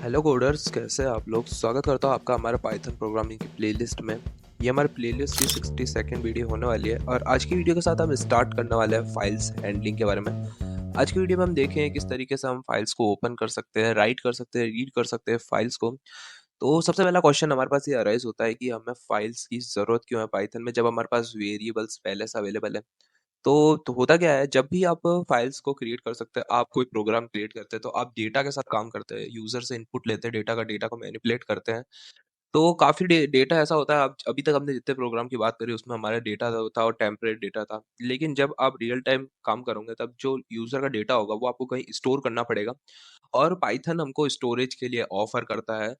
Hello coders, कैसे हैं आप लोग। स्वागत करता हूँ आपका हमारे पाइथन प्रोग्रामिंग की प्लेलिस्ट में। ये हमारी प्लेलिस्ट की 62nd वीडियो होने वाली है और आज की वीडियो के साथ हम स्टार्ट करने वाले हैं फाइल्स हैंडलिंग के बारे में। आज की वीडियो में हम देखें किस तरीके से हम फाइल्स को ओपन कर सकते हैं, राइट कर सकते हैं, रीड कर सकते हैं फाइल्स को। तो सबसे पहला क्वेश्चन हमारे पास ये अराइज होता है कि हमें फाइल्स की ज़रूरत क्यों है पाइथन में, जब हमारे पास वेरिएबल्स पहले से अवेलेबल है। तो होता क्या है, जब भी आप फाइल्स को क्रिएट कर सकते हैं, आप कोई प्रोग्राम क्रिएट करते हैं तो आप डेटा के साथ काम करते हैं, यूजर से इनपुट लेते हैं, डेटा को मैनिपुलेट करते हैं। तो काफ़ी डेटा ऐसा होता है, अब अभी तक हमने जितने प्रोग्राम की बात करी उसमें हमारा डेटा था और टेम्परेट डेटा था। लेकिन जब आप रियल टाइम काम करोगे तब जो यूज़र का डेटा होगा वो आपको कहीं स्टोर करना पड़ेगा। और पाइथन हमको स्टोरेज के लिए ऑफ़र करता है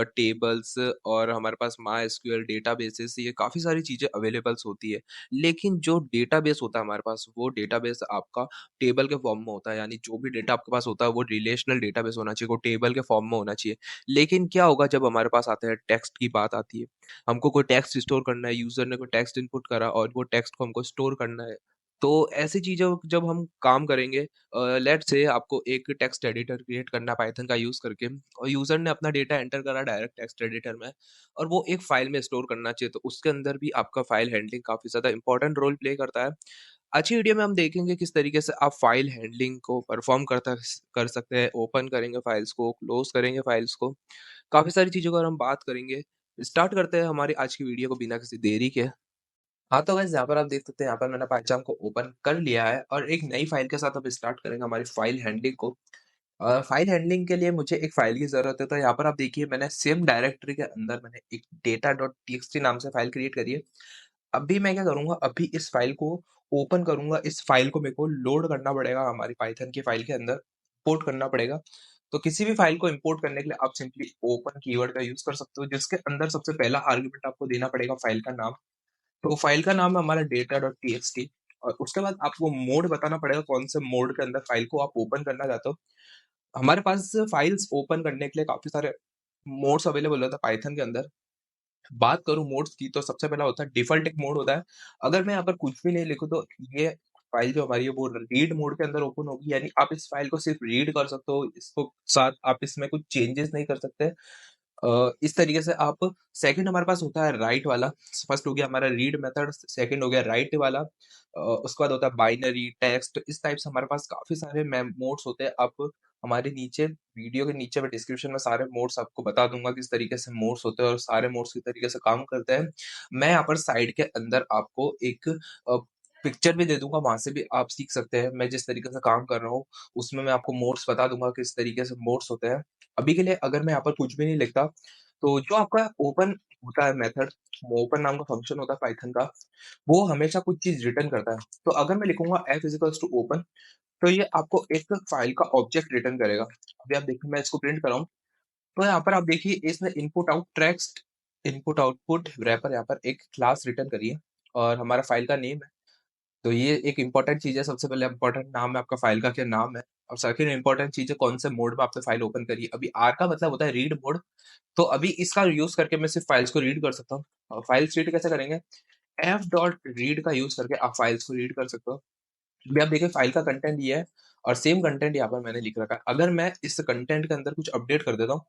टेबल्स, और हमारे पास मायस्क्यूएल डेटाबेसेस, ये काफ़ी सारी चीज़ें अवेलेबल्स होती है। लेकिन जो डेटाबेस होता है हमारे पास, वो डेटाबेस आपका टेबल के फॉर्म में होता है, यानी जो भी डेटा आपके पास होता है वो रिलेशनल डेटाबेस होना चाहिए, वो टेबल के फॉर्म में होना चाहिए। लेकिन क्या होगा जब हमारे पास आता है टेक्स्ट की बात आती है, हमको कोई टेक्स्ट स्टोर करना है, यूज़र ने कोई टेक्स्ट इनपुट करा और वो टेक्स्ट को हमको स्टोर करना है। तो ऐसी चीज़ों जब हम काम करेंगे, लेट्स से आपको एक टेक्स्ट एडिटर क्रिएट करना है पाइथन का यूज़ करके, और यूज़र ने अपना डेटा एंटर करा डायरेक्ट टेक्स्ट एडिटर में और वो एक फाइल में स्टोर करना चाहिए, तो उसके अंदर भी आपका फाइल हैंडलिंग काफ़ी ज़्यादा इंपॉर्टेंट रोल प्ले करता है। आज की वीडियो में हम देखेंगे किस तरीके से आप फाइल हैंडलिंग को परफॉर्म कर सकते हैं, ओपन करेंगे फाइल्स को, क्लोज करेंगे फाइल्स को, काफ़ी सारी चीज़ों को हम बात करेंगे। स्टार्ट करते हैं हमारी आज की वीडियो को बिना किसी देरी के। हाँ, तो गाइस यहाँ पर आप देख सकते हैं, यहाँ पर मैंने पाइथन को ओपन कर लिया है और एक नई फाइल के साथ अब स्टार्ट करेंगे हमारी फाइल हैंडलिंग को। फाइल हैंडलिंग के लिए मुझे एक फाइल की ज़रूरत है, तो यहाँ पर आप देखिए मैंने सेम डायरेक्टरी के अंदर मैंने एक data.txt नाम से फाइल क्रिएट करी है। अभी मैं क्या करूँगा, अभी इस फाइल को ओपन करूँगा, इस फाइल को मेरे को लोड करना पड़ेगा हमारी पाइथन की फाइल के अंदर, इम्पोर्ट करना पड़ेगा। तो किसी भी फाइल को इम्पोर्ट करने के लिए आप सिंपली ओपन कीवर्ड का यूज़ कर सकते हो, जिसके अंदर सबसे पहला आर्गुमेंट आपको देना पड़ेगा फाइल का नाम। तो फाइल का नाम है हमारा data.txt और उसके बाद आपको मोड बताना पड़ेगा, कौन से मोड के अंदर फाइल को आप ओपन करना चाहते हो। हमारे पास फाइल्स ओपन करने के लिए काफ़ी सारे मोड्स अवेलेबल होता है पाइथन के अंदर। बात करूँ मोड्स की, तो सबसे पहला होता है डिफ़ॉल्ट एक मोड होता है। अगर मैं यहाँ पर कुछ भी नहीं लिखूँ तो ये फाइल जो हमारी है वो रीड मोड के अंदर ओपन होगी, यानी आप इस फाइल को सिर्फ़ रीड कर सकते हो, इसको साथ आप इसमें कुछ चेंजेस नहीं कर सकते। इस तरीके से आप सेकंड हमारे पास होता है राइट वाला। फर्स्ट हो गया हमारा रीड मेथड, सेकंड हो गया राइट वाला। उसके बाद होता है बाइनरी, टेक्स्ट, इस टाइप से हमारे पास काफ़ी सारे मोड्स होते हैं। आप हमारे नीचे वीडियो के नीचे मैं डिस्क्रिप्शन में सारे मोड्स आपको बता दूँगा किस तरीके से मोड्स होते हैं और सारे मोड्स किस तरीके से काम करते हैं। मैं यहाँ पर साइड के अंदर आपको एक पिक्चर भी दे दूँगा, वहाँ से भी आप सीख सकते हैं। मैं जिस तरीके से काम कर रहा हूँ, उसमें मैं आपको मोड्स बता दूँगा किस तरीके से मोड्स होते हैं। अभी के लिए अगर मैं यहाँ पर कुछ भी नहीं लिखता, तो जो आपका ओपन होता है मेथड, ओपन नाम का फंक्शन होता है पाइथन का, वो हमेशा कुछ चीज़ रिटर्न करता है। तो अगर मैं लिखूँगा f is equals to open, तो ये आपको एक फाइल का ऑब्जेक्ट रिटर्न करेगा। अभी आप देखिए मैं इसको प्रिंट कर रहा हूँ, तो यहाँ पर आप देखिए इसने इनपुट आउटपुट रैपर यहाँ पर एक क्लास रिटर्न करी है और हमारा फाइल का नेम है। तो ये एक इम्पोर्टेंट चीज़ है, सबसे पहले इम्पोर्टेंट नाम है आपका फाइल का, क्या नाम है, और सेकंड इम्पोर्टेंट चीज़ है कौन से मोड में आपने फाइल ओपन करी है। अभी R का मतलब होता है रीड मोड, तो अभी इसका यूज़ करके मैं सिर्फ़ फाइल्स को रीड कर सकता हूँ। फाइल्स रीड कैसे करेंगे? f डॉट रीड का यूज़ करके आप फाइल्स को रीड कर सकते हो। अभी आप देखिए फाइल का कंटेंट ये है और सेम कंटेंट यहाँ पर मैंने लिख रखा है। अगर मैं इस कंटेंट के अंदर कुछ अपडेट कर देता हूँ,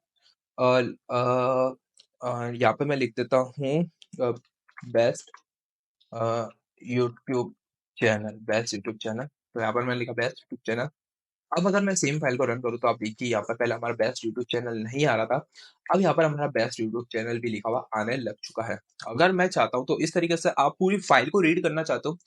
यहाँ पे मैं लिख देता हूँ अ, बेस्ट अ, यूट्यूब बेस्ट यूट्यूब चैनल। तो यहाँ पर मैंने लिखा बेस्ट यूट्यूब चैनल। अब अगर मैं सेम फाइल को रन करूँ तो आप देखिए यहाँ पर पहले हमारा बेस्ट यूट्यूब चैनल नहीं आ रहा था। अब यहाँ पर हमारा बेस्ट यूट्यूब चैनल भी लिखा हुआ आने लग चुका है। अगर मैं चाहता हूँ तो इस तरीके से आप पूरी फाइल को रीड करना चाहते हो,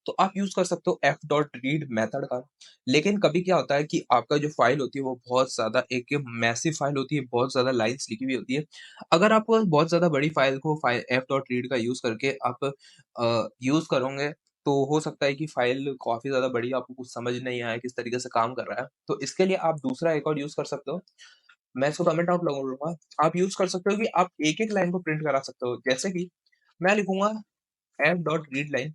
तो आप यूज़ कर सकते हो f डॉट रीड मेथड का। लेकिन कभी क्या होता है कि आपका जो फाइल होती है वो बहुत ज़्यादा एक मैसिव फाइल होती है, बहुत ज़्यादा लाइन्स लिखी हुई होती है। अगर आप बहुत ज़्यादा बड़ी फाइल को f डॉट रीड का यूज़ करके आप यूज़ करोगे, तो हो सकता है कि फाइल काफ़ी ज़्यादा बड़ी आपको कुछ समझ नहीं आए किस तरीके से काम कर रहा है। तो इसके लिए आप दूसरा एक और यूज़ कर सकते हो। मैं इसको कमेंट आउट लूँगा। आप यूज़ कर सकते हो कि आप एक-एक लाइन को प्रिंट करा सकते हो। जैसे कि मैं लिखूँगा f डॉट रीड लाइन।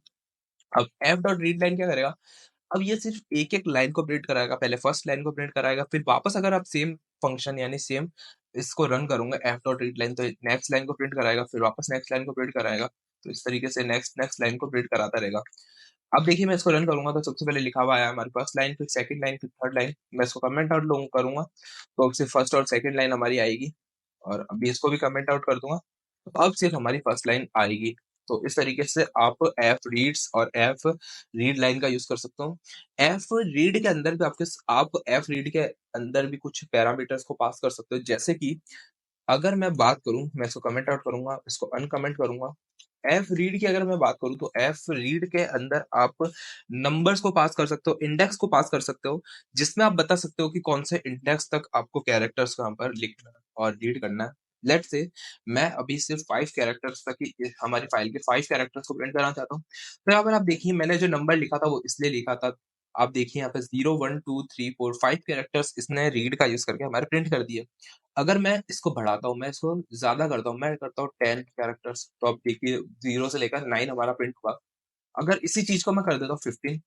अब f डॉट रीड लाइन क्या करेगा? अब ये सिर्फ़ एक-एक लाइन को प्रिंट कराएगा। पहले फर्स्ट लाइन को प्रिंट कराएगा, फिर वापस अगर आप सेम फंक्शन यानी सेम इसको रन करूँगा f डॉट रीड लाइन, तो नेक्स्ट लाइन को प्रिंट कराएगा, फिर वापस नेक्स्ट लाइन को प्रिंट कराएगा। तो इस तरीके से नेक्स्ट नेक्स्ट लाइन को प्रिंट कराता रहेगा। अब देखिए मैं इसको रन करूंगा तो सबसे पहले लिखा हुआ है हमारे फर्स्ट लाइन, फिर सेकंड लाइन, फिर थर्ड लाइन। मैं इसको कमेंट आउट करूंगा तो अब सिर्फ फर्स्ट और सेकंड लाइन हमारी आएगी, और अभी इसको भी कमेंट आउट कर दूंगा तो अब सिर्फ हमारी फर्स्ट लाइन आएगी। तो इस तरीके से आप एफ रीड्स और एफ रीड लाइन का यूज कर सकते हो। एफ रीड के अंदर भी आप एफ रीड के अंदर भी कुछ पैरामीटर्स को पास कर सकते हो, जैसे कि अगर मैं बात करूं, मैं इसको कमेंट आउट करूंगा, इसको अनकमेंट करूंगा। एफ रीड की अगर मैं बात करूं तो एफ रीड के अंदर आप नंबर्स को पास कर सकते हो, इंडेक्स को पास कर सकते हो, जिसमें आप बता सकते हो कि कौन से इंडेक्स तक आपको कैरेक्टर्स को यहाँ पर लिखना है और रीड करना है। लेट से मैं अभी सिर्फ 5 कैरेक्टर्स तक की हमारी फाइल के 5 कैरेक्टर्स को प्रिंट करना चाहता हूँ। तो यहाँ पर आप देखिए मैंने जो नंबर लिखा था वो इसलिए लिखा था, आप देखिए यहाँ पे 0 1 2 3 4 5 कैरेक्टर्स इसने रीड का यूज करके हमारे प्रिंट कर दिए। अगर मैं इसको बढ़ाता हूँ, मैं इसको ज्यादा करता हूँ, मैं करता हूँ 10 कैरेक्टर्स, तो अब देखिए 0 से लेकर 9 हमारा प्रिंट हुआ। अगर इसी चीज को मैं कर देता हूँ 15,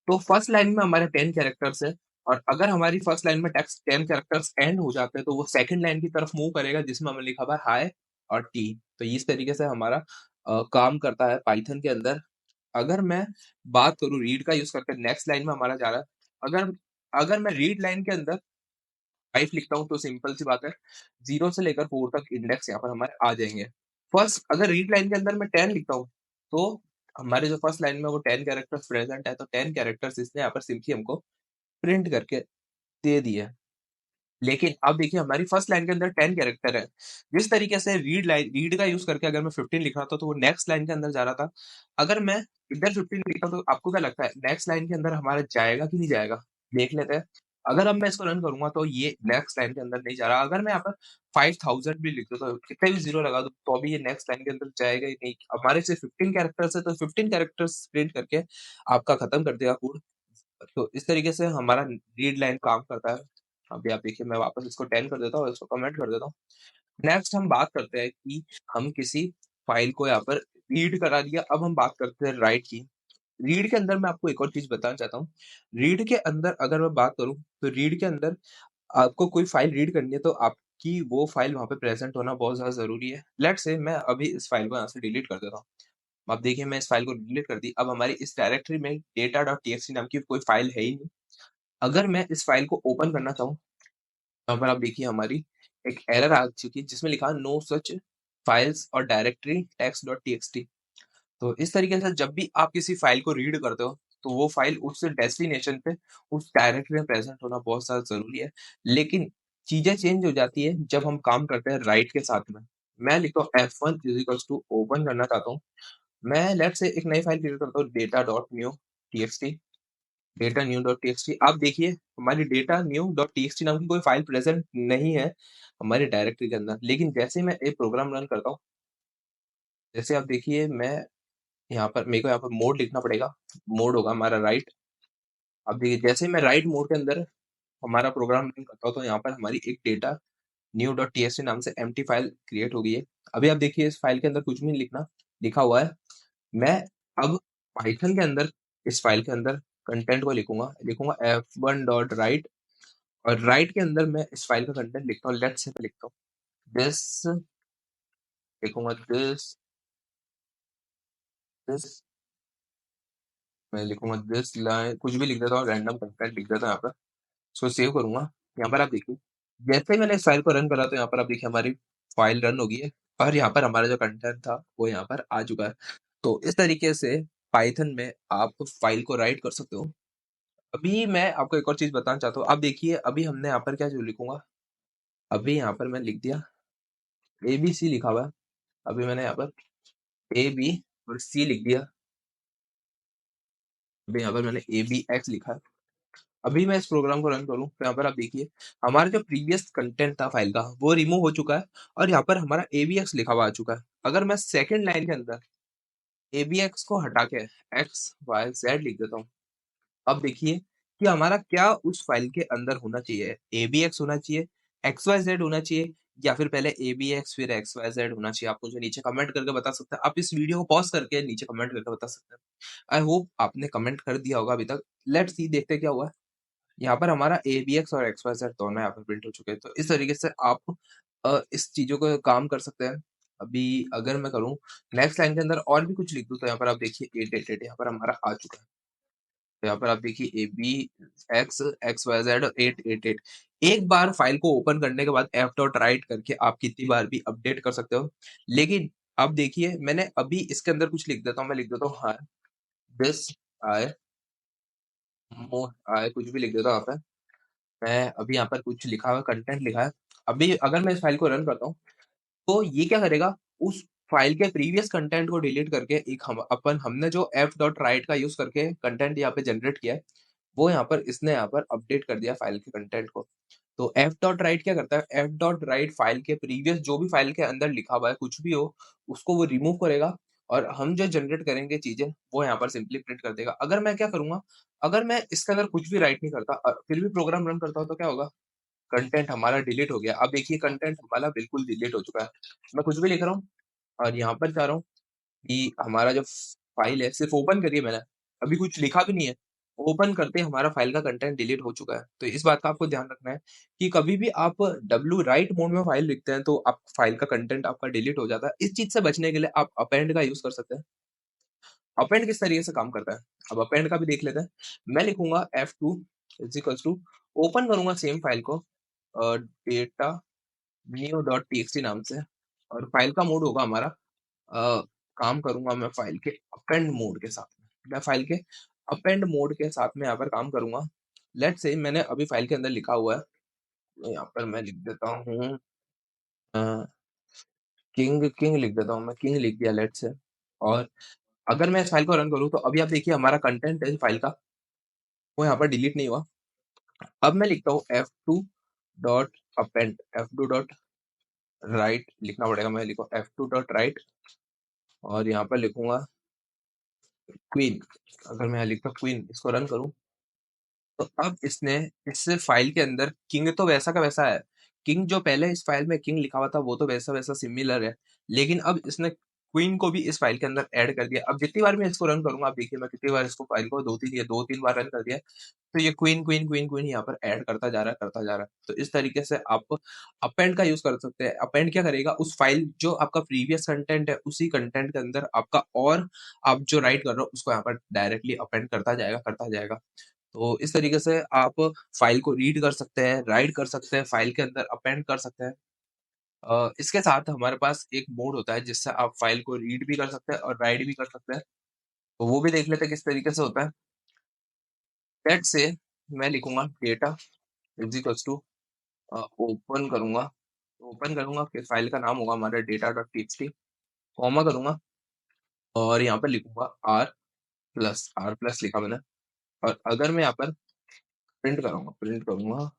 तो फर्स्ट लाइन में हमारे 10 कैरेक्टर्स है, और अगर हमारी फर्स्ट लाइन में टेक्स्ट 10 कैरेक्टर्स एंड हो जाते हैं तो वो सेकंड लाइन की तरफ मूव करेगा जिसमें हमने लिखा हुआ है हाई और टी। तो इस तरीके से हमारा काम करता है पाइथन के अंदर। अगर मैं बात करूँ रीड का यूज करके, नेक्स्ट लाइन में हमारा जा रहा है। अगर अगर मैं रीड लाइन के अंदर 5 लिखता हूँ तो सिंपल सी बात है, 0 से लेकर 4 तक इंडेक्स यहाँ पर हमारे आ जाएंगे। फर्स्ट अगर रीड लाइन के अंदर मैं 10 लिखता हूँ तो हमारे जो फर्स्ट लाइन में वो 10 कैरेक्टर्स प्रेजेंट है, तो 10 कैरेक्टर्स इसने यहाँ पर सिंपली हमको प्रिंट करके दे दिए। लेकिन अब देखिए हमारी फर्स्ट लाइन के अंदर 10 कैरेक्टर है। जिस तरीके से रीड का यूज करके अगर मैं 15 लिख रहा था तो वो नेक्स्ट लाइन के अंदर जा रहा था। अगर मैं इधर 15 लिखता हूँ तो आपको क्या लगता है नेक्स्ट लाइन के अंदर हमारा जाएगा कि नहीं जाएगा? देख लेते हैं। अगर अब मैं इसको रन करूंगा तो ये नेक्स्ट लाइन के अंदर नहीं जा रहा। अगर मैं यहाँ पर 5000 भी लिख दूं तो कितने भी जीरो लगा दूं तो अभी ये नेक्स्ट लाइन के अंदर जाएगा ही नहीं। हमारे से 15 कैरेक्टर्स है तो 15 कैरेक्टर्स प्रिंट करके आपका खत्म कर देगा कोड। तो इस तरीके से हमारा रीड लाइन काम करता है। अभी आप देखिए मैं वापस इसको 10 कर देता हूँ, इसको कमेंट कर देता हूँ। नेक्स्ट हम बात करते हैं कि हम किसी फाइल को यहाँ पर रीड करा दिया। अब हम बात करते हैं राइट की। रीड के अंदर मैं आपको एक और चीज बताना चाहता हूँ। रीड के अंदर अगर मैं बात करूँ तो रीड के अंदर आपको कोई फाइल रीड करनी है तो आपकी वो फाइल वहां पे प्रेजेंट होना बहुत ज्यादा जरूरी है। लेट से मैं अभी इस फाइल को यहाँ से डिलीट कर देता हूँ। अब देखिए मैं इस फाइल को डिलीट कर दी। अब हमारी इस डायरेक्टरी में data.txt नाम की कोई फाइल है ही नहीं। अगर मैं इस फाइल को ओपन करना चाहूँ, यहाँ पर आप देखिए हमारी एक एरर आ चुकी है जिसमें लिखा नो सच फाइल्स और डायरेक्टरी text.txt। तो इस तरीके से जब भी आप किसी फाइल को रीड करते हो तो वो फाइल उस डेस्टिनेशन पे उस डायरेक्टरी में प्रेजेंट होना बहुत ज्यादा जरूरी है। लेकिन चीजें चेंज हो जाती है जब हम काम करते हैं राइट के साथ में। मैं लिखता हूँ F1 इजिकल्स टू ओपन करना चाहता हूँ। मैं लेट से एक नई फाइल क्रिएट करता हूँ data.new.txt। आप देखिए हमारी data.new.txt नाम की कोई फाइल प्रेजेंट नहीं है हमारी डायरेक्टरी के अंदर। लेकिन जैसे मैं एक प्रोग्राम रन करता हूँ, जैसे आप देखिए मैं यहाँ पर मेरे को यहाँ पर मोड लिखना पड़ेगा। मोड होगा हमारा राइट। अब देखिए जैसे मैं राइट मोड के अंदर हमारा प्रोग्राम रन करता हूँ तो यहाँ पर हमारी एक डेटा new.txt नाम से एम्प्टी फाइल क्रिएट हो गई है। अभी आप देखिए इस फाइल के अंदर कुछ भी नहीं लिखना लिखा हुआ है। मैं अब पाइथन के अंदर इस फाइल के अंदर कंटेंट को लिखूंगा लिखूंगा f1 डॉट राइट, और राइट के अंदर मैं इस फाइल का कंटेंट लिखता हूँ। लेट्स से मैं लिखता हूँ दिस, लिखूंगा दिस मैं लिखूंगा दिस लाइन, कुछ भी लिख देता हूँ, रैंडम कंटेंट लिख देता हूँ यहाँ पर। इसको सेव करूंगा। यहाँ पर आप देखिए जैसे ही मैंने इस फाइल को रन करा तो यहाँ पर आप देखिए हमारी फाइल रन हो गई है, और यहाँ पर हमारा जो कंटेंट था वो यहाँ पर आ चुका है। तो इस तरीके से पाइथन में आप फाइल को राइट कर सकते हो। अभी मैं आपको एक और चीज बताना चाहता हूँ। आप देखिए अभी हमने यहाँ पर क्या जो लिखूंगा, अभी यहाँ पर मैं लिख दिया ABC लिखा हुआ है। अभी मैंने यहाँ पर AB और C लिख दिया। अभी यहाँ पर मैंने ABX लिखा है। अभी मैं इस प्रोग्राम को रन करूँ तो यहाँ पर आप देखिए हमारा जो प्रीवियस कंटेंट था फाइल का वो रिमूव हो चुका है, और यहाँ पर हमारा ABX लिखा हुआ आ चुका है। अगर मैं सेकंड लाइन के अंदर ABX को हटा के XYZ लिख देता हूँ, अब देखिए कि हमारा क्या उस फाइल के अंदर होना चाहिए। ABX होना चाहिए, XYZ होना चाहिए, या फिर पहले ABX फिर XYZ होना चाहिए। आप मुझे नीचे कमेंट करके बता सकते हैं। आप इस वीडियो को पॉज करके नीचे कमेंट करके बता सकते हैं। आई होप आपने कमेंट कर दिया होगा अभी तक। लेट्स सी देखते हैं क्या हुआ है। यहाँ पर हमारा ABX और XYZ दोनों यहाँ पर प्रिंट हो चुके हैं। तो इस तरीके से आप इस चीजों को काम कर सकते हैं। अभी अगर मैं करूँ नेक्स्ट लाइन के अंदर और भी कुछ लिख दूँ तो यहाँ पर आप देखिए 888 यहाँ पर हमारा आ चुका है। तो यहाँ पर आप देखिए A B X X Y Z और 888। एक बार फाइल को ओपन करने के बाद एफ डॉट राइट करके आप कितनी बार भी अपडेट कर सकते हो। लेकिन अब देखिए मैंने अभी इसके अंदर कुछ लिख देता हूँ, मैं लिख देता हूँ हाँ दिस आई आई कुछ भी लिख देता हूँ यहाँ पे। मैं अभी यहाँ पर कुछ लिखा हुआ कंटेंट लिखा है। अभी अगर मैं इस फाइल को रन करता हूँ तो ये क्या करेगा, उस फाइल के प्रीवियस कंटेंट को डिलीट करके एक हमने जो एफ डॉट राइट का यूज करके कंटेंट यहाँ पे जनरेट किया है, वो यहाँ पर इसने यहाँ पर अपडेट कर दिया फाइल के कंटेंट को। तो एफ डॉट राइट क्या करता है, एफ डॉट राइट फाइल के प्रीवियस जो भी फाइल के अंदर लिखा हुआ है कुछ भी हो, उसको वो रिमूव करेगा और हम जो जनरेट करेंगे चीजें वो यहाँ पर सिंपली प्रिंट कर देगा। अगर मैं क्या करूंगा, अगर मैं इसके अंदर कुछ भी राइट नहीं करता फिर भी प्रोग्राम रन करता हूँ तो क्या होगा, कंटेंट हमारा डिलीट हो गया। अब देखिए कंटेंट हमारा बिल्कुल डिलीट हो चुका है। मैं कुछ भी लिख रहा हूँ और यहाँ पर चाह रहा हूँ कि हमारा जो फाइल है सिर्फ ओपन करिए मैंने, अभी कुछ लिखा भी नहीं है, ओपन करते ही हमारा फाइल का कंटेंट डिलीट हो चुका है। तो इस बात का आपको ध्यान रखना है कि कभी भी आप डब्ल्यू राइट मोड में फाइल लिखते हैं तो आप फाइल का कंटेंट आपका डिलीट हो जाता है। इस चीज से बचने के लिए आप अपेंड का यूज कर सकते हैं। अपेंड किस तरीके से काम करता है, अब अपेंड का भी देख लेते हैं। मैं लिखूंगा F2 is equals to, open करूंगा सेम फाइल को डेटा न्यू डॉट टीएक्सटी नाम से, और फाइल का मोड होगा हमारा काम करूंगा मैं फाइल के अपेंड मोड के साथ में। मैं फाइल के अपेंड मोड के साथ में यहाँ पर काम करूंगा। लेट्स से मैंने अभी फाइल के अंदर लिखा हुआ है, तो यहाँ पर मैं लिख देता हूँ किंग किंग लिख देता हूँ, मैं किंग लिख दिया लेट्स से। और अगर मैं इस फाइल को रन करूँ तो अभी आप देखिए हमारा कंटेंट है इस फाइल का वो यहाँ पर डिलीट नहीं हुआ। अब मैं लिखता हूँ F2 dot append, F2 dot right लिखना पड़ेगा। मैं लिखूँ F2 डॉट राइट और यहाँ पर लिखूंगा क्वीन। अगर मैं यहाँ लिखता हूँ क्वीन, इसको रन करूँ तो अब इसने इस फाइल के अंदर किंग तो वैसा का वैसा है, किंग जो पहले इस फाइल में किंग लिखा हुआ था वो तो वैसा वैसा सिमिलर है, लेकिन अब इसने क्वीन को भी इस फाइल के अंदर ऐड कर दिया। अब जितनी बार मैं इसको रन करूंगा, आप देखिए मैं कितनी बार इसको फाइल को दो तीन बार रन कर दिया, तो ये क्वीन क्वीन क्वीन क्वीन यहाँ पर ऐड करता जा रहा है करता जा रहा है। तो इस तरीके से आप अपेंड का यूज कर सकते हैं। अपेंड क्या करेगा, उस फाइल जो आपका प्रीवियस कंटेंट है उसी कंटेंट के अंदर आपका और आप जो राइट कर रहे हो उसको यहाँ पर डायरेक्टली अपेंड करता जाएगा करता जाएगा। तो इस तरीके से आप फाइल को रीड कर सकते हैं, राइट कर सकते हैं, फाइल के अंदर अपेंड कर सकते हैं। इसके साथ हमारे पास एक मोड होता है जिससे आप फाइल को रीड भी कर सकते हैं और राइट भी कर सकते हैं। तो वो भी देख लेते हैं किस तरीके से होता है। लेट्स से मैं लिखूंगा data is equals to, open करूंगा, फिर फाइल का नाम होगा हमारा डेटा डॉट टीएक्सटी, कॉमा करूंगा और यहाँ पर लिखूंगा आर प्लस लिखा मैंने। और अगर मैं यहाँ पर प्रिंट करूंगा,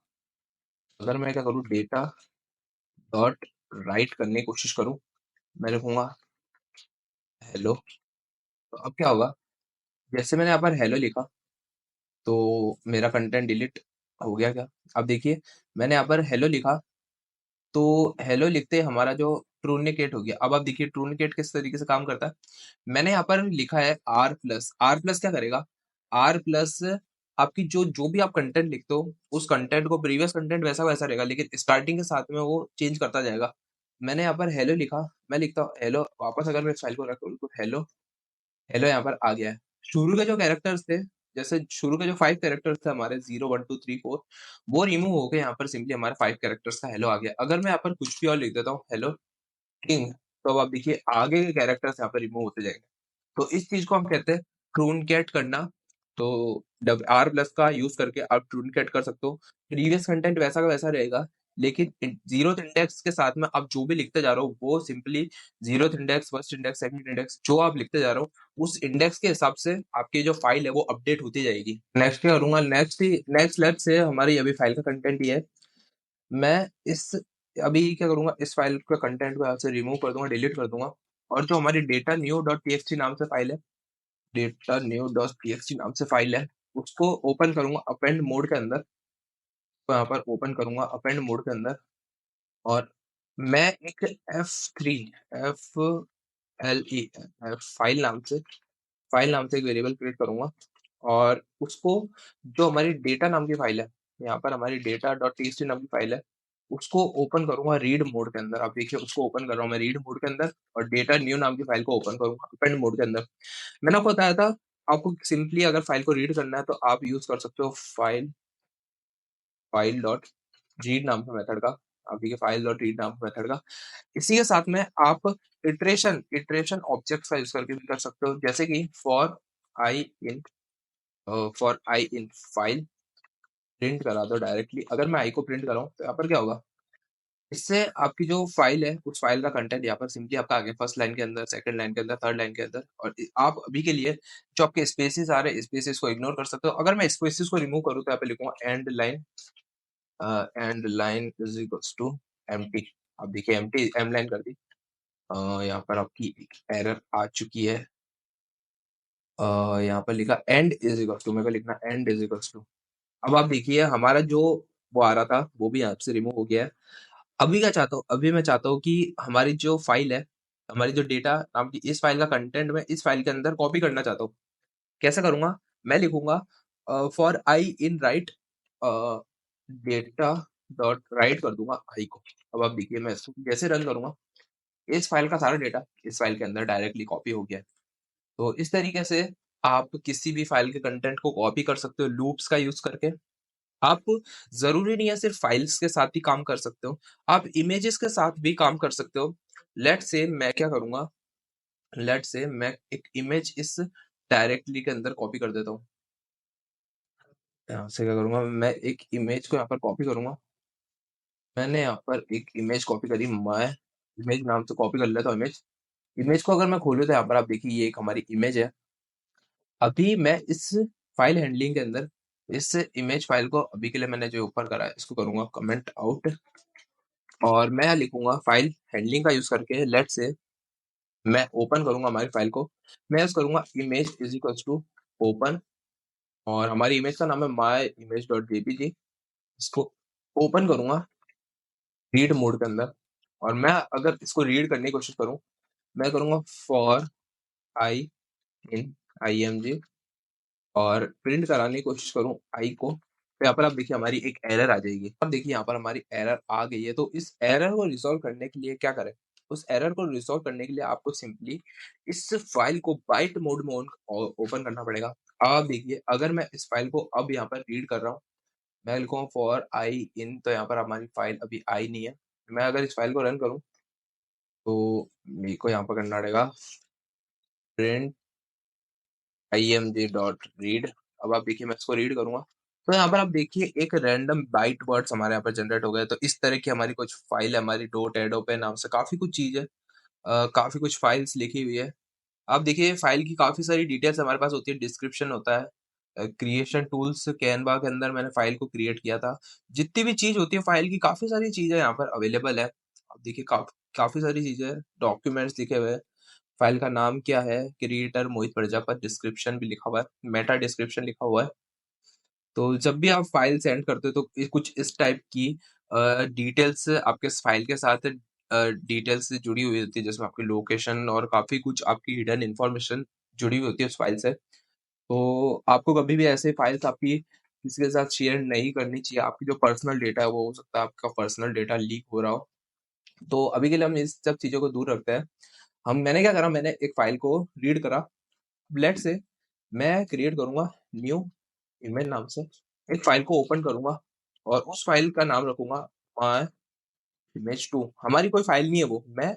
अगर मैं क्या करूँ डेटा डॉट राइट करने की कोशिश करूँ, मैं लिखूंगा हेलो। तो अब क्या होगा, जैसे मैंने यहाँ पर हेलो लिखा तो मेरा कंटेंट डिलीट हो गया क्या। अब देखिए मैंने यहाँ पर हेलो लिखा तो हेलो लिखते हमारा जो ट्रूनिकेट हो गया। अब आप देखिए ट्रूनिकेट किस तरीके से काम करता है। मैंने यहाँ पर लिखा है आर प्लस क्या करेगा, आर प्लस आपकी जो जो भी आप कंटेंट लिखते हो उस कंटेंट को प्रीवियस कंटेंट वैसा वैसा रहेगा, लेकिन स्टार्टिंग के साथ में वो चेंज करता जाएगा। मैंने यहाँ पर हेलो लिखा, मैं लिखता हूँ हेलो वापस, अगर मैं इस फाइल को रख तो हेलो हेलो यहाँ पर आ गया है। शुरू के जो कैरेक्टर्स थे, जैसे शुरू के जो 5 कैरेक्टर्स थे हमारे 0 1 2 3 4, वो रिमूव हो गए, यहाँ पर सिंपली हमारे 5 कैरेक्टर्स का हेलो आ गया। अगर मैं यहाँ पर कुछ भी और लिख देता हूँ हेलो किंग, तो अब आप देखिए आगे के कैरेक्टर्स यहाँ पर रिमूव होते जाएंगे। तो इस चीज को हम कहते हैं ट्रूनकेट करना। तो आर प्लस का यूज करके आप ट्रूनकेट कर सकते हो। प्रीवियस कंटेंट वैसा का वैसा रहेगा, लेकिन जीरो इंडेक्स के साथ में आप जो भी लिखते जा रहे हो वो simply zero index, first index, second index जो आप लिखते जा रहे हो उस इंडेक्स के हिसाब से आपकी जो फाइल है वो अपडेट होती जाएगी। नेक्स्ट क्या करूंगा, नेक्स्ट लेट से हमारी अभी फाइल का कंटेंट ये है। मैं इस अभी क्या करूंगा, इस फाइल का कंटेंट को यहाँ से रिमूव कर दूंगा, डिलीट कर दूंगा, और जो हमारी डेटा न्यू डॉट टीएक्सटी नाम से फाइल है, डेटा न्यू डॉट टीएक्सटी नाम से फाइल है, उसको ओपन करूंगा अपेंड मोड के अंदर। तो यहाँ पर ओपन करूंगा अपेंड मोड के अंदर और मैं एक F3 F L E file नाम से एक वेरिएबल क्रिएट करूंगा और उसको जो हमारी डेटा नाम की फाइल है, यहाँ पर हमारी डेटा डॉट टीएक्सटी नाम की फाइल है, उसको ओपन करूँगा रीड मोड के अंदर। आप देखिए उसको ओपन कर रहा हूँ मैं रीड मोड के अंदर और डेटा न्यू नाम की फाइल को ओपन करूँगा अपेंड मोड के अंदर। मैंने आपको बताया था आपको सिंपली अगर फाइल को रीड करना है तो आप यूज़ कर सकते हो फाइल डॉट रीड नाम का मेथड का। आप देखिए फाइल डॉट रीड नाम का मेथड का। इसी के साथ में आप इटरेशन ऑब्जेक्ट्स का यूज़ करके भी कर सकते हो, जैसे कि for I in file print करा दो डायरेक्टली। अगर मैं आई को प्रिंट कराऊँ तो यहाँ पर क्या होगा, इससे आपकी जो फाइल है उस फाइल का कंटेंट यहाँ पर सिंपली आपका आ गया फर्स्ट लाइन के अंदर, सेकंड लाइन के अंदर, थर्ड लाइन के अंदर। और आप अभी के लिए जो आपके स्पेसेस आ रहे हैं स्पेसेस को इग्नोर कर सकते हो। अगर मैं स्पेसेस को रिमूव करूँ तो यहाँ पे लिखूंगा end line is equals to empty. आप देखिए एम्प्टी एम लाइन कर दी। यहाँ पर आपकी एक एरर आ चुकी है। यहाँ पर लिखा एंड इज इक्वल्स टू, मेरे को लिखना एंड इज इक्वल्स टू। अब आप देखिए हमारा जो वो आ रहा था वो भी यहाँ से रिमूव हो गया है। अभी क्या चाहता हूँ, अभी मैं चाहता हूँ कि हमारी जो फाइल है, हमारी जो डेटा नाम की इस फाइल का कंटेंट मैं इस फाइल के अंदर कॉपी करना चाहता हूँ। कैसे करूंगा, मैं लिखूंगा for I in right data dot right कर दूंगा आई को। अब आप देखिए मैं इसको जैसे रन करूंगा इस फाइल का सारा डेटा इस फाइल के अंदर डायरेक्टली कॉपी हो गया है। तो इस तरीके से आप किसी भी फाइल के कंटेंट को कॉपी कर सकते हो लूप्स का यूज करके। आप जरूरी नहीं है सिर्फ फाइल्स के साथ ही काम कर सकते हो, आप इमेजेस के साथ भी काम कर सकते हो। लेट से मैं क्या करूंगा, लेट से मैं एक इमेज इस डायरेक्टली के अंदर कॉपी कर देता हूँ। यहाँ से क्या करूंगा, मैं एक इमेज को यहाँ पर कॉपी करूंगा। मैंने यहाँ पर एक इमेज कॉपी करी, मैं इमेज नाम से कॉपी कर लेता हूँ इमेज। इमेज को अगर मैं खोलूँ तो यहाँ पर आप देखिए ये एक हमारी इमेज है। अभी मैं इस फाइल हैंडलिंग के अंदर इस इमेज फाइल को अभी के लिए मैंने जो ऊपर करा है इसको करूंगा कमेंट आउट और मैं लिखूंगा फाइल हैंडलिंग का यूज करके लेट से मैं ओपन करूंगा हमारी फाइल को। मैं यूज करूंगा image is equals to open और हमारी इमेज का नाम है माई इमेज डॉट जेपीजी। इसको ओपन करूंगा रीड मोड के अंदर और मैं अगर इसको रीड करने की कोशिश करूं मैं करूंगा for I in I M G और प्रिंट कराने की कोशिश करूं आई को, तो यहाँ पर आप देखिए हमारी एक एरर आ जाएगी। अब देखिए यहाँ पर हमारी एरर आ गई है। तो इस एरर को रिजॉल्व करने के लिए क्या करें, उस एरर को रिजॉल्व करने के लिए आपको सिंपली इस फाइल को बाइट मोड में ओपन करना पड़ेगा। अब देखिए अगर मैं इस फाइल को अब यहाँ पर रीड कर रहा हूँ, मैं लिखूंगा फॉर आई इन, तो यहाँ पर हमारी फाइल अभी आई नहीं है। मैं अगर इस फाइल को रन करूँ तो मेरे को यहाँ पर करना पड़ेगा प्रिंट img.read। अब आप देखिए मैं इसको रीड करूंगा तो यहाँ पर आप देखिए एक रैंडम बाइट वर्ड्स हमारे यहाँ पर जनरेट हो गए। तो इस तरह की हमारी कुछ फाइल है, हमारी डॉट एडो पे नाम से काफी कुछ चीज है, काफी कुछ फाइल्स लिखी हुई है। आप देखिए फाइल की काफी सारी डिटेल्स हमारे पास होती है, डिस्क्रिप्शन होता है, क्रिएशन टूल्स कैनवा के अंदर मैंने फाइल को क्रिएट किया था। जितनी भी चीज होती है फाइल की काफी सारी चीजें यहाँ पर अवेलेबल है। आप देखिए काफी सारी चीजें, डॉक्यूमेंट्स लिखे हुए हैं। फाइल का नाम क्या है, क्रिएटर मोहित प्रजापत, डिस्क्रिप्शन भी लिखा हुआ है, मेटा डिस्क्रिप्शन लिखा हुआ है। तो जब भी आप फाइल सेंड करते हो तो कुछ इस टाइप की डिटेल्स आपके फाइल के साथ डिटेल्स से जुड़ी हुई होती है, जिसमें आपकी लोकेशन और काफी कुछ आपकी हिडन इंफॉर्मेशन जुड़ी हुई होती है उस फाइल से। तो आपको कभी भी ऐसे फाइल्स आपकी किसी के साथ शेयर नहीं करनी चाहिए। आपकी जो पर्सनल डेटा है वो हो सकता है आपका पर्सनल डेटा लीक हो रहा हो। तो अभी के लिए हम इस सब चीजों को दूर रखते हैं। मैंने क्या करा, मैंने एक फाइल को रीड करा। लेट से मैं क्रिएट करूंगा न्यू इमेज नाम से एक फाइल को ओपन करूंगा और उस फाइल का नाम रखूंगा माय इमेज 2। हमारी कोई फाइल नहीं है वो, मैं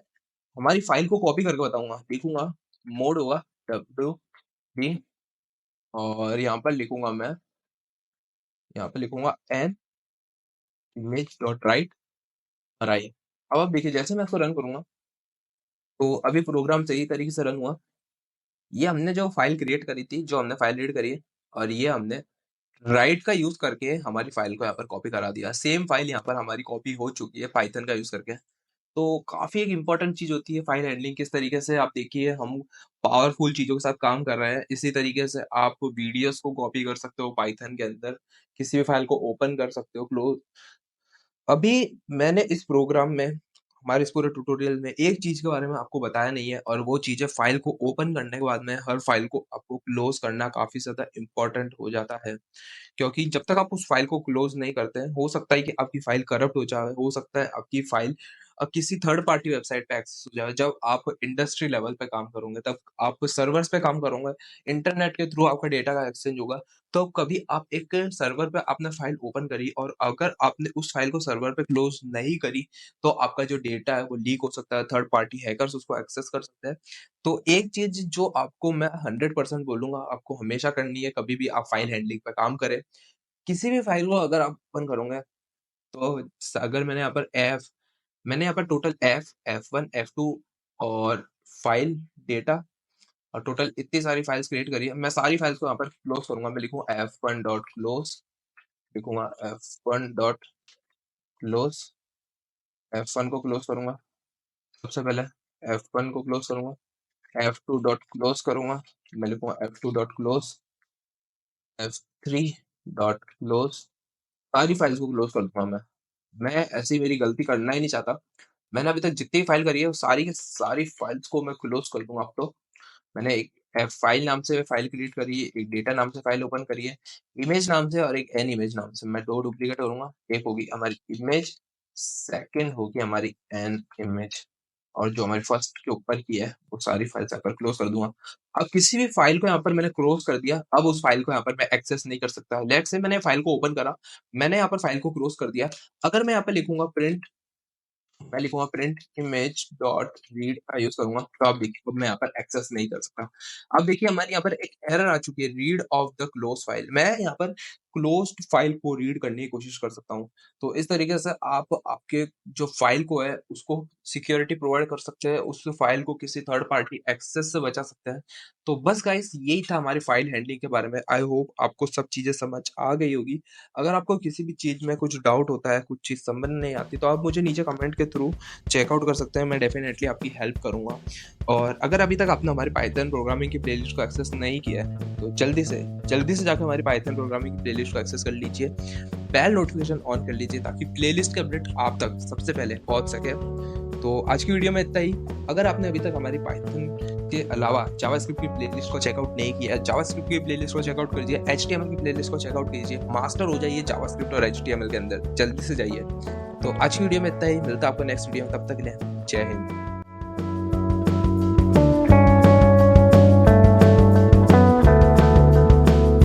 हमारी फाइल को कॉपी करके बताऊंगा। लिखूंगा मोड होगा WD और यहाँ पर लिखूंगा मैं, यहाँ पर लिखूंगा an image dot right right. अब आप देखिए जैसे मैं इसको रन करूंगा तो अभी प्रोग्राम सही तरीके से रन हुआ। ये हमने जो फाइल क्रिएट करी थी, जो हमने फाइल रीड करी है और ये हमने राइट का यूज करके हमारी फाइल को यहाँ पर कॉपी करा दिया। सेम फाइल यहाँ पर हमारी कॉपी हो चुकी है पाइथन का यूज करके। तो काफी एक इंपॉर्टेंट चीज होती है फाइल हैंडलिंग। किस तरीके से आप देखिए हम पावरफुल चीजों के साथ काम कर रहे हैं, इसी तरीके से आप वीडियोस को कॉपी कर सकते हो पाइथन के अंदर, किसी भी फाइल को ओपन कर सकते हो क्लोज। अभी मैंने इस प्रोग्राम में हमारे इस पूरे ट्यूटोरियल में एक चीज़ के बारे में आपको बताया नहीं है और वो चीज़ है फाइल को ओपन करने के बाद में हर फाइल को आपको क्लोज़ करना काफ़ी ज़्यादा इम्पोर्टेंट हो जाता है। क्योंकि जब तक आप उस फाइल को क्लोज़ नहीं करते हैं, हो सकता है कि आपकी फाइल करप्ट हो जाए, हो सकता है आपकी फाइल किसी थर्ड पार्टी वेबसाइट पे एक्सेस हो जाए। जब आप इंडस्ट्री लेवल पे काम करोगे, तब आप सर्वर्स पे काम करोगे, इंटरनेट के थ्रू आपका डेटा का एक्सचेंज होगा, तो कभी आप एक सर्वर पे आपने फाइल ओपन करी और अगर आपने उस फाइल को सर्वर पे क्लोज़ नहीं करी, तो आपका जो डेटा है वो लीक हो सकता है, थर्ड पार्टी हैकर्स उसको एक्सेस कर सकते हैं। तो एक चीज़ जो आपको मैं 100% बोलूँगा आपको हमेशा करनी है, कभी भी आप फाइल हैंडलिंग पे काम करें, किसी भी फाइल को अगर आप ओपन करोगे तो अगर मैंने यहाँ पर टोटल F1, F2 और फाइल डेटा और टोटल इतनी सारी फाइल्स क्रिएट करी है। मैं सारी फाइल्स को यहाँ पर क्लोज करूंगा। मैं लिखूंगा f1.close, लिखूंगा f1.close, f1 को क्लोज करूंगा। सबसे पहले f1 को क्लोज करूंगा, f2.close करूंगा, मैं लिखूंगा f2.close, f3.close, सारी फाइल्स को क्लोज कर दूंगा मैं ऐसी मेरी गलती करना ही नहीं चाहता। मैंने अभी तक जितनी फाइल करी है वो सारी की सारी फाइल्स को मैं क्लोज कर दूंगा। अब तो मैंने एक फाइल नाम से फाइल क्रिएट करी है, एक डेटा नाम से फाइल ओपन करी है, इमेज नाम से और एक एन इमेज नाम से। मैं दो डुप्लीकेट करूंगा, एक होगी हमारी इमेज, सेकंड होगी हमारी एन इमेज, और जो हमारी फर्स्ट के ऊपर की है वो सारी फाइल्स यहाँ पर क्लोज कर दूंगा। अब किसी भी फाइल को यहाँ पर मैंने क्लोज कर दिया, अब उस फाइल को यहाँ पर मैं एक्सेस नहीं कर सकता। लेट्स से मैंने फाइल को ओपन करा, मैंने यहाँ पर फाइल को क्लोज कर दिया। अगर मैं यहाँ पर लिखूंगा प्रिंट इमेज डॉट रीड का यूज करूंगा, तो आप देखिए अब मैं यहाँ पर एक्सेस नहीं कर सकता। अब देखिए हमारी यहाँ पर एक एरर आ चुकी है, read of the close file. मैं यहाँ पर क्लोज्ड फाइल को रीड करने की कोशिश कर सकता हूँ। तो इस तरीके से आप आपके जो फाइल को है उसको सिक्योरिटी प्रोवाइड कर सकते हैं, उस फाइल को किसी थर्ड पार्टी एक्सेस से बचा सकते हैं। तो बस गाइस यही था हमारी फाइल हैंडलिंग के बारे में। आई होप आपको सब चीजें समझ आ गई होगी। अगर आपको किसी भी चीज में कुछ डाउट होता है, कुछ चीज समझ नहीं आती, तो आप मुझे नीचे कमेंट के थ्रू चेकआउट कर सकते हैं। मैं डेफिनेटली आपकी हेल्प करूंगा। और अगर अभी तक आपने हमारी पाइथन प्रोग्रामिंग की प्लेलिस्ट को एक्सेस नहीं किया है, तो जल्दी से जाकर हमारी पाइथन प्रोग्रामिंग की प्लेलिस्ट को एक्सेस कर लीजिए, बेल नोटिफिकेशन ऑन कर लीजिए ताकि प्लेलिस्ट के अपडेट आप तक सबसे पहले पहुंच सके। तो आज की वीडियो में इतना ही। अगर आपने अभी तक हमारी पाइथन के अलावा जावास्क्रिप्ट की प्लेलिस्ट को चेकआउट नहीं किया, जावास्क्रिप्ट की प्लेलिस्ट को चेकआउट कीजिए, HTML की प्लेलिस्ट को चेकआउट कीजिए, मास्टर हो जाइए जावास्क्रिप्ट और HTML के अंदर, जल्दी से जाइए। तो आज की वीडियो में इतना ही, मिलता है आपको नेक्स्ट वीडियो में, तब तक के लिए जय हिंद।